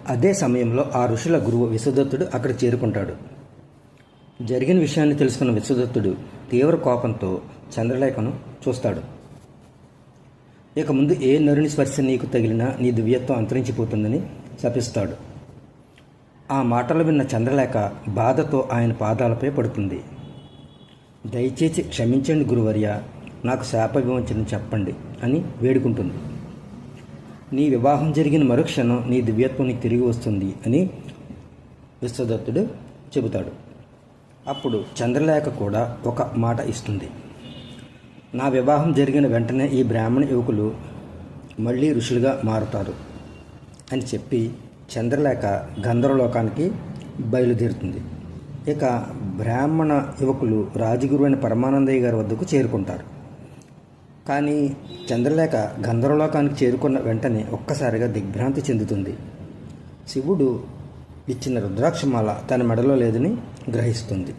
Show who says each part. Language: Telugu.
Speaker 1: అదే సమయంలో ఆ ఋషుల గురువు విశ్వదత్తుడు అక్కడ చేరుకుంటాడు. జరిగిన విషయాన్ని తెలుసుకున్న విశ్వదత్తుడు తీవ్ర కోపంతో చంద్రలేఖను చూస్తాడు. ఇక ముందు ఏ నరుని స్పర్శ నీకు తగిలినా నీ దివ్యత్వం అంతరించిపోతుందని శపిస్తాడు. ఆ మాటలు విన్న చంద్రలేఖ బాధతో ఆయన పాదాలపై పడుతుంది. దయచేసి క్షమించండి గురువర్య, నాకు శాప విమోచన చెప్పండి అని వేడుకుంటుంది. నీ వివాహం జరిగిన మరుక్షణం నీ దివ్యత్వం నీకు తిరిగి వస్తుంది అని విశ్వదత్తుడు చెబుతాడు. అప్పుడు చంద్రలేఖ కూడా ఒక మాట ఇస్తుంది. నా వివాహం జరిగిన వెంటనే ఈ బ్రాహ్మణ యువకులు మళ్ళీ ఋషులుగా మారుతారు అని చెప్పి చంద్రలేఖ గంధర్వలోకానికి బయలుదేరుతుంది. ఇక బ్రాహ్మణ యువకులు రాజగురు అయిన పరమానందయ్య గారి వద్దకు చేరుకుంటారు. కానీ చంద్రలేఖ గంధర్వలోకానికి చేరుకున్న వెంటనే ఒక్కసారిగా దిగ్భ్రాంతి చెందుతుంది. శివుడు ఇచ్చిన రుద్రాక్షమాల తన మెడలో లేదని గ్రహిస్తుంది.